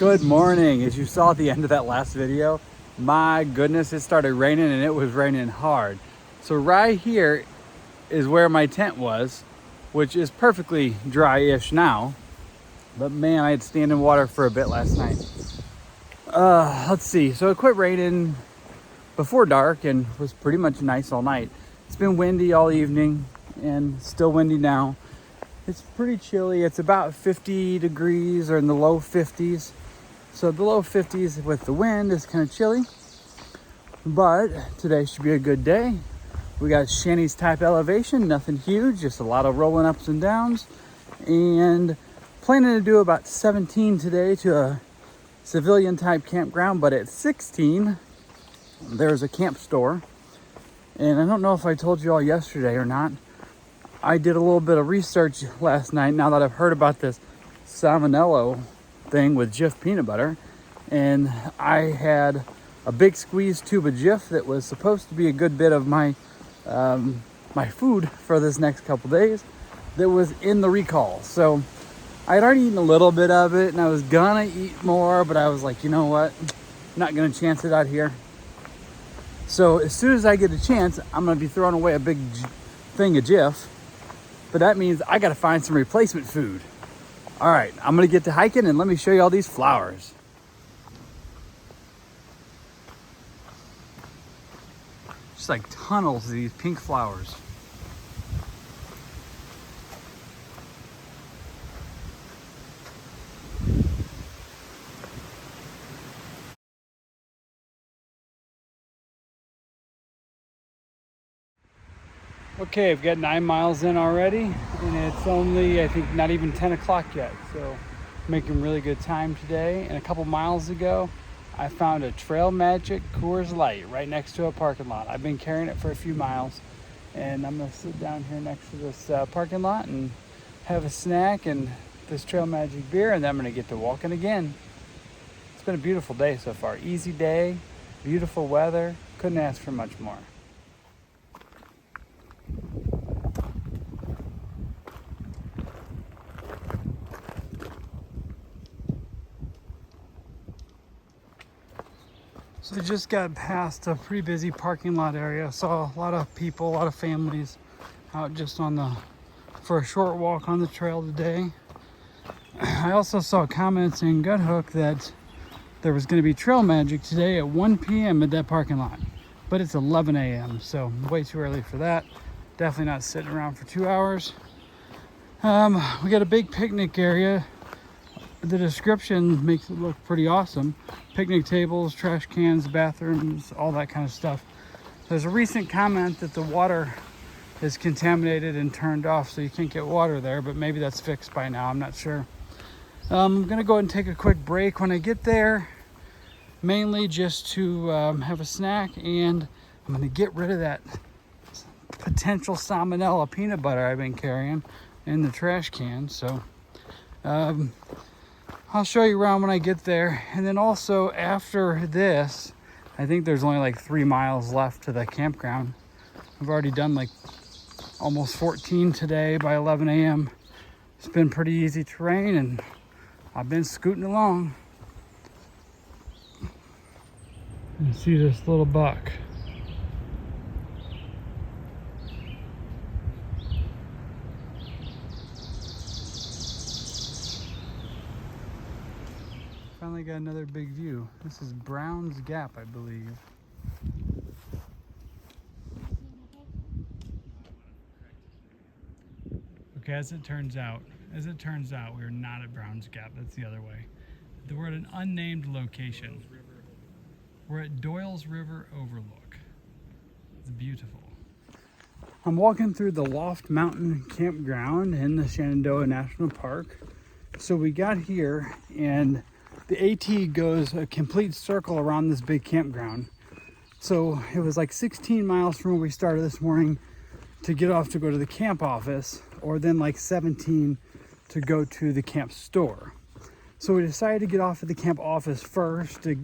Good morning. As you saw at the end of that last video, my goodness, it started raining and it was raining hard. So right here is where my tent was, which is perfectly dry-ish now. But man, I had standing water for a bit last night. Let's see. So it quit raining before dark and was pretty much nice all night. It's been windy all evening and still windy now. It's pretty chilly. It's about 50 degrees or in the low 50s. So the low 50s with the wind is kind of chilly, but today should be a good day. We got Shanny's type elevation, nothing huge, just a lot of rolling ups and downs, and planning to do about 17 today to a civilian type campground, but at 16, there's a camp store. And I don't know if I told you all yesterday or not. I did a little bit of research last night now that I've heard about this salmonella thing with Jif peanut butter, and I had a big squeeze tube of Jif that was supposed to be a good bit of my my food for this next couple days that was in the recall. So I had already eaten a little bit of it and I was gonna eat more, but I was like, you know what, I'm not gonna chance it out here. So as soon as I get a chance, I'm gonna be throwing away a big thing of Jif, but that means I gotta find some replacement food. All right, I'm gonna get to hiking and let me show you all these flowers. Just like tunnels of these pink flowers. Okay, I've got 9 miles in already, and it's only, I think, not even 10 o'clock yet. So making really good time today. And a couple miles ago, I found a Trail Magic Coors Light right next to a parking lot. I've been carrying it for a few miles, and I'm gonna sit down here next to this parking lot and have a snack and this Trail Magic beer, and then I'm gonna get to walking again. It's been a beautiful day so far. Easy day, beautiful weather. Couldn't ask for much more. So I just got past a pretty busy parking lot area. Saw a lot of people, a lot of families out just for a short walk on the trail today. I also saw comments in Gut Hook that there was going to be Trail Magic today at 1 p.m. at that parking lot, but it's 11 a.m. so way too early for that. Definitely not sitting around for 2 hours. We got a big picnic area. The description makes it look pretty awesome. Picnic tables, trash cans, bathrooms, all that kind of stuff. There's a recent comment that the water is contaminated and turned off, so you can't get water there, but maybe that's fixed by now, I'm not sure. I'm gonna go ahead and take a quick break when I get there, mainly just to have a snack, and I'm gonna get rid of that potential salmonella peanut butter I've been carrying in the trash can. So I'll show you around when I get there. And then also after this, I think there's only like 3 miles left to the campground. I've already done like almost 14 today by 11 a.m. It's been pretty easy terrain and I've been scooting along. You see this little buck. Finally got another big view. This is Brown's Gap, I believe. Okay, as it turns out, we're not at Brown's Gap. That's the other way. We're at an unnamed location. We're at Doyle's River Overlook. It's beautiful. I'm walking through the Loft Mountain Campground in the Shenandoah National Park. So we got here and the AT goes a complete circle around this big campground. So it was like 16 miles from where we started this morning to get off to go to the camp office, or then like 17 to go to the camp store. So we decided to get off at the camp office first to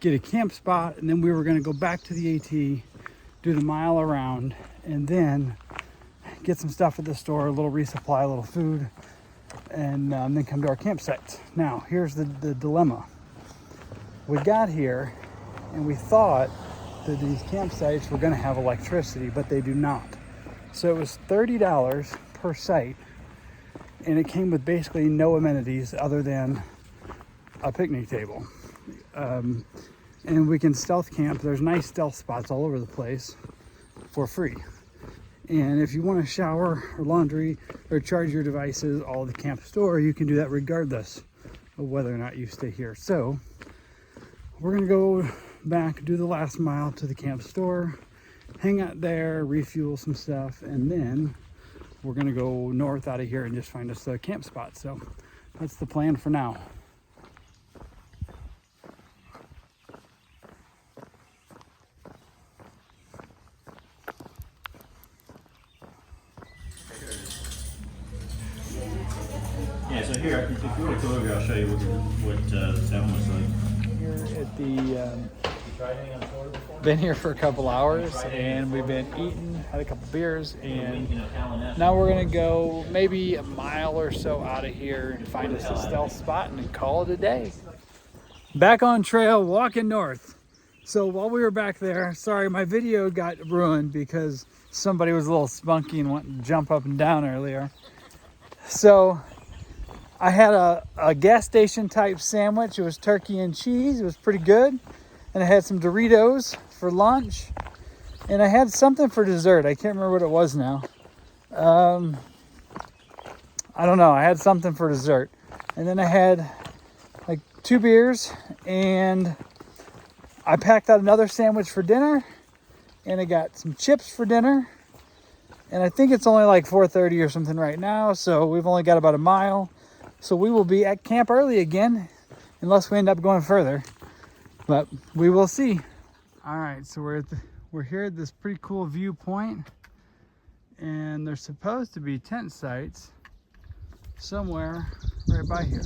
get a camp spot, and then we were going to go back to the AT, do the mile around, and then get some stuff at the store, a little resupply, a little food, and then come to our campsite. Now, here's the dilemma. We got here and we thought that these campsites were gonna have electricity, but they do not. So it was $30 per site, and it came with basically no amenities other than a picnic table. And we can stealth camp. There's nice stealth spots all over the place for free. And if you want to shower or laundry or charge your devices all at the camp store, you can do that regardless of whether or not you stay here. So we're gonna go back, do the last mile to the camp store, hang out there, refuel some stuff, and then we're gonna go north out of here and just find us a camp spot. So that's the plan for now. Yeah, so here, if you want to go over, I'll show you what the sound was like. Here at the, been here for a couple hours, and we've been eating, had a couple beers, and now we're gonna go maybe a mile or so out of here and find us a stealth spot and call it a day. Back on trail, walking north. So while we were back there, sorry, my video got ruined because somebody was a little spunky and wanted to jump up and down earlier. So I had a gas station type sandwich. It was turkey and cheese. It was pretty good. And I had some Doritos for lunch. And I had something for dessert. I can't remember what it was now. I don't know. I had something for dessert. And then I had like 2 beers. And I packed out another sandwich for dinner. And I got some chips for dinner. And I think it's only like 4:30 or something right now. So we've only got about a mile. So we will be at camp early again, unless we end up going further, but we will see. All right, so we're here at this pretty cool viewpoint, and there's supposed to be tent sites somewhere right by here.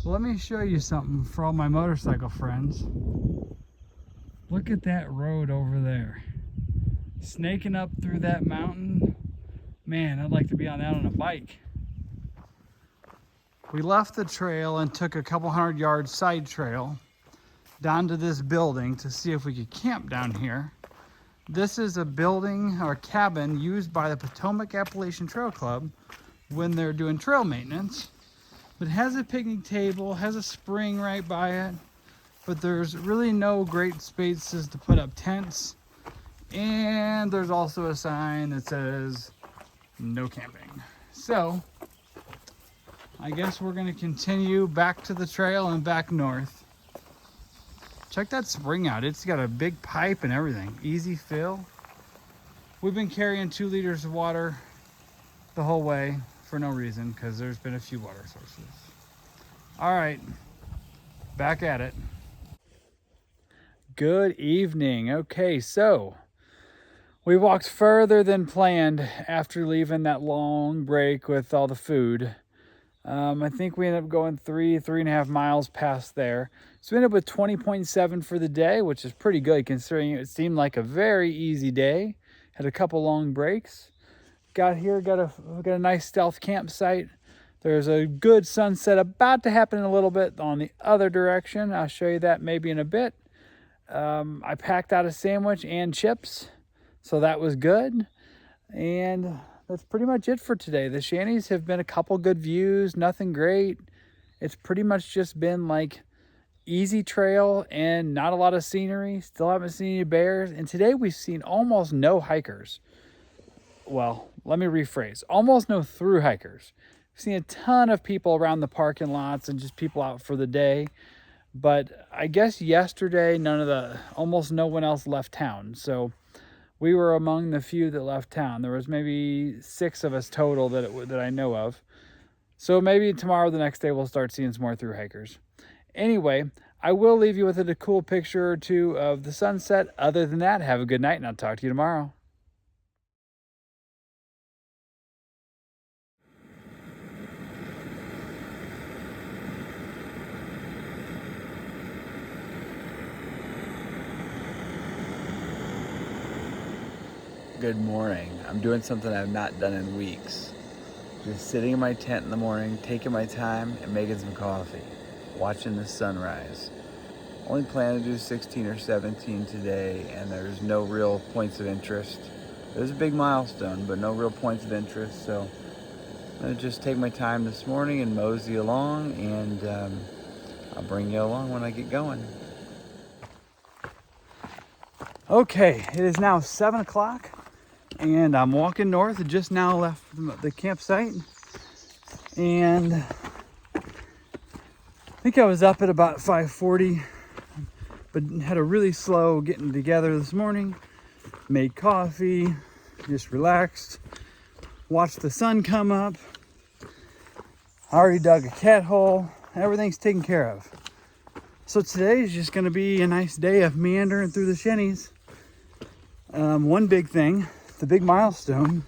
Well, let me show you something for all my motorcycle friends. Look at that road over there, snaking up through that mountain. Man, I'd like to be on that on a bike. We left the trail and took a couple 100-yard side trail down to this building to see if we could camp down here. This is a building or cabin used by the Potomac Appalachian Trail Club when they're doing trail maintenance. It has a picnic table, has a spring right by it, but there's really no great spaces to put up tents. And there's also a sign that says no camping. So I guess we're gonna continue back to the trail and back north. Check that spring out. It's got a big pipe and everything. Easy fill. We've been carrying 2 liters of water the whole way for no reason because there's been a few water sources. All right, back at it. Good evening. Okay, so we walked further than planned after leaving that long break with all the food. I think we ended up going 3.5 miles past there. So we ended up with 20.7 for the day, which is pretty good considering it seemed like a very easy day. Had a couple long breaks. Got here, got a nice stealth campsite. There's a good sunset about to happen in a little bit on the other direction. I'll show you that maybe in a bit. I packed out a sandwich and chips, so that was good. And that's pretty much it for today. The shanties have been a couple good views, nothing great. It's pretty much just been like easy trail and not a lot of scenery. Still haven't seen any bears. And today we've seen almost no hikers. Well, let me rephrase. Almost no through hikers. We've seen a ton of people around the parking lots and just people out for the day. But I guess yesterday, almost no one else left town. So we were among the few that left town. There was maybe 6 of us total that I know of. So maybe tomorrow, the next day, we'll start seeing some more through hikers. Anyway, I will leave you with a cool picture or two of the sunset. Other than that, have a good night, and I'll talk to you tomorrow. Good morning. I'm doing something I've not done in weeks. Just sitting in my tent in the morning, taking my time and making some coffee, watching the sunrise. Only plan to do 16 or 17 today, and there's no real points of interest. There's a big milestone, but no real points of interest, so I'm gonna just take my time this morning and mosey along, and I'll bring you along when I get going. Okay, it is now 7 o'clock, and I'm walking north. I just now left the campsite, and I think I was up at about 5:40, but had a really slow getting together this morning. Made coffee, just relaxed, watched the sun come up. I already dug a cat hole. Everything's taken care of. So today is just going to be a nice day of meandering through the Shennies. One big thing, the big milestone.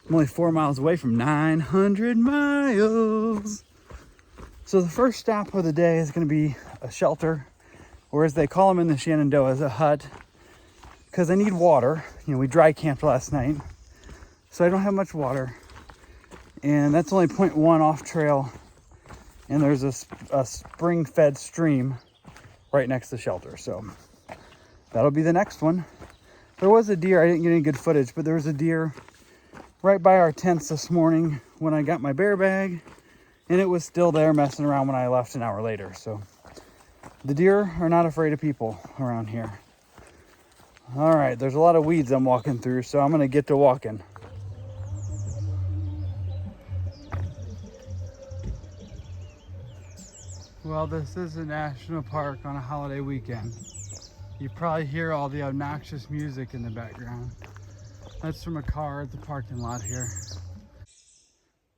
I'm only 4 miles away from 900 miles. So the first stop of the day is going to be a shelter, or as they call them in the Shenandoah, a hut, because I need water. You know, we dry camped last night, so I don't have much water. And that's only 0.1 off trail. And there's a spring-fed stream right next to the shelter. So that'll be the next one. There was a deer. I didn't get any good footage, but there was a deer right by our tents this morning when I got my bear bag. And it was still there messing around when I left an hour later. So the deer are not afraid of people around here. All right, there's a lot of weeds I'm walking through, so I'm going to get to walking. Well, this is a national park on a holiday weekend. You probably hear all the obnoxious music in the background. That's from a car at the parking lot here.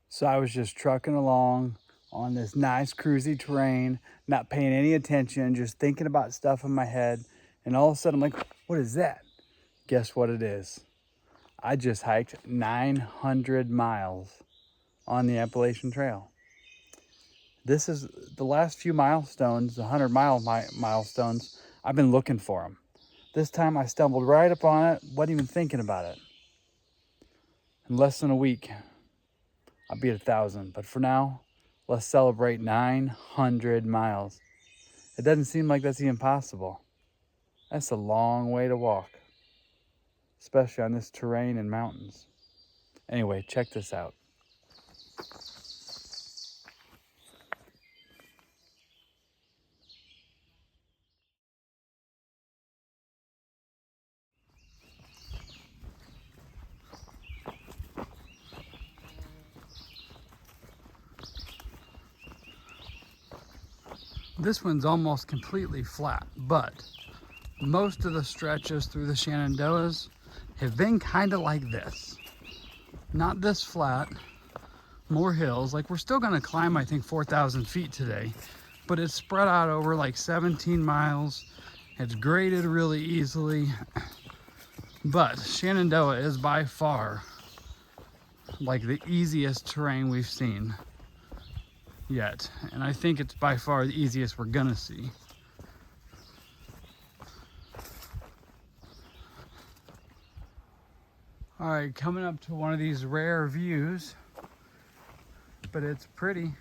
So I was just trucking along on this nice cruisy terrain, not paying any attention, just thinking about stuff in my head. And all of a sudden I'm like, what is that? Guess what it is? I just hiked 900 miles on the Appalachian Trail. This is the last few milestones, the 100-mile milestones. I've been looking for them. This time I stumbled right up on it, wasn't even thinking about it. In less than a week, I'll be at 1,000. But for now, let's celebrate 900 miles. It doesn't seem like that's even possible. That's a long way to walk, especially on this terrain and mountains. Anyway, check this out. This one's almost completely flat, but most of the stretches through the Shenandoahs have been kind of like this. Not this flat, more hills. Like, we're still gonna climb, I think, 4,000 feet today, but it's spread out over like 17 miles. It's graded really easily, but Shenandoah is by far like the easiest terrain we've seen yet, and I think it's by far the easiest we're gonna see. All right, coming up to one of these rare views, but it's pretty.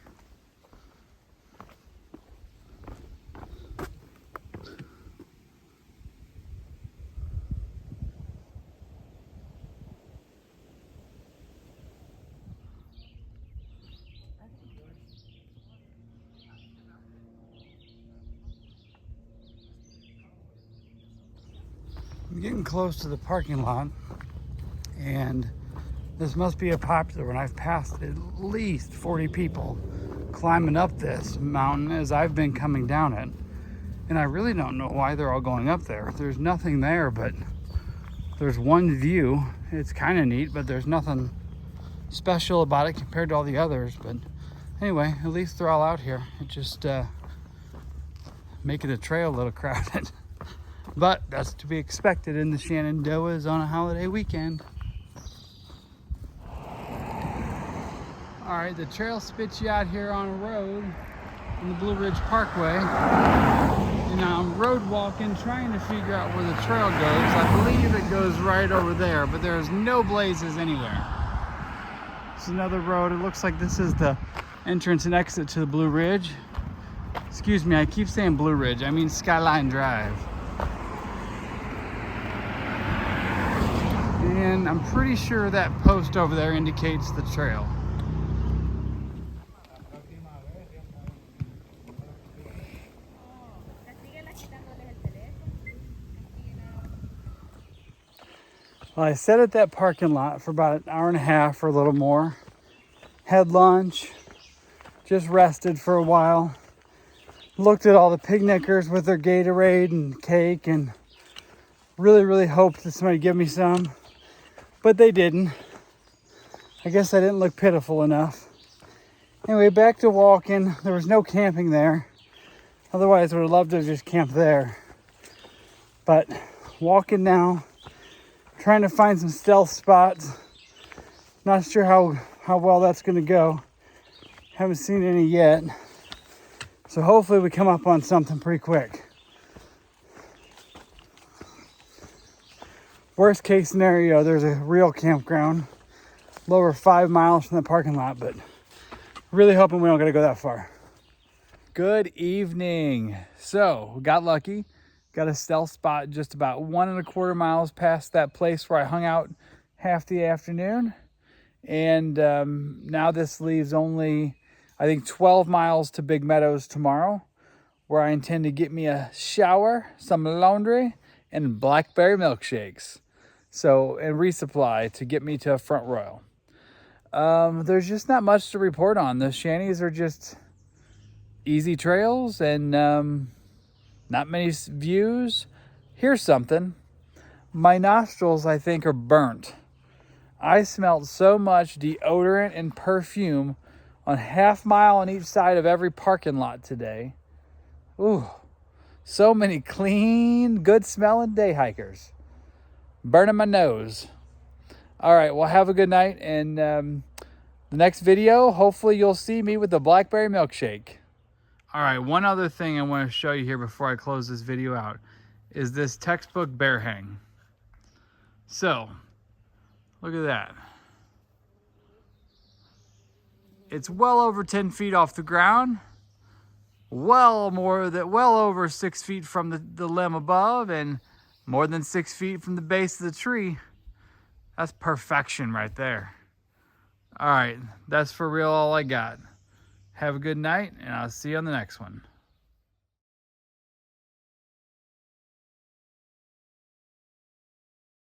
I'm getting close to the parking lot, and this must be a popular one. I've passed at least 40 people climbing up this mountain as I've been coming down it, and I really don't know why they're all going up there. There's nothing there, but there's one view. It's kind of neat, but there's nothing special about it compared to all the others. But anyway, at least they're all out here. It just making the trail a little crowded. But that's to be expected in the Shenandoahs on a holiday weekend. All right, the trail spits you out here on a road in the Blue Ridge Parkway. And I'm road walking, trying to figure out where the trail goes. I believe it goes right over there, but there's no blazes anywhere. There's another road. It looks like this is the entrance and exit to the Blue Ridge. Excuse me, I keep saying Blue Ridge. I mean Skyline Drive. And I'm pretty sure that post over there indicates the trail. Well, I sat at that parking lot for about an hour and a half or a little more. Had lunch, just rested for a while. Looked at all the picnickers with their Gatorade and cake and really hoped that somebody would give me some. But they didn't. I guess I didn't look pitiful enough. Anyway, back to walking. There was no camping there. Otherwise, I would have loved to have just camped there. But walking now, trying to find some stealth spots. Not sure how well that's going to go. Haven't seen any yet. So hopefully we come up on something pretty quick. Worst case scenario, there's a real campground lower 5 miles from the parking lot, but really hoping we don't gotta go that far. Good evening. So we got lucky, got a stealth spot just about 1.25 miles past that place where I hung out half the afternoon. And now this leaves only, I think, 12 miles to Big Meadows tomorrow, where I intend to get me a shower, some laundry, and blackberry milkshakes. So, and resupply to get me to Front Royal. There's just not much to report on. The shanties are just easy trails and not many views. Here's something. My nostrils, I think, are burnt. I smelled so much deodorant and perfume on half mile on each side of every parking lot today. Ooh, so many clean, good smelling day hikers. Burning my nose. All right, well, have a good night. And the next video, hopefully you'll see me with the blackberry milkshake. All right, one other thing I want to show you here before I close this video out is this textbook bear hang. So, look at that. It's well over 10 feet off the ground. Well over 6 feet from the limb above, and more than 6 feet from the base of the tree. That's perfection right there. All right, that's for real all I got. Have a good night, and I'll see you on the next one.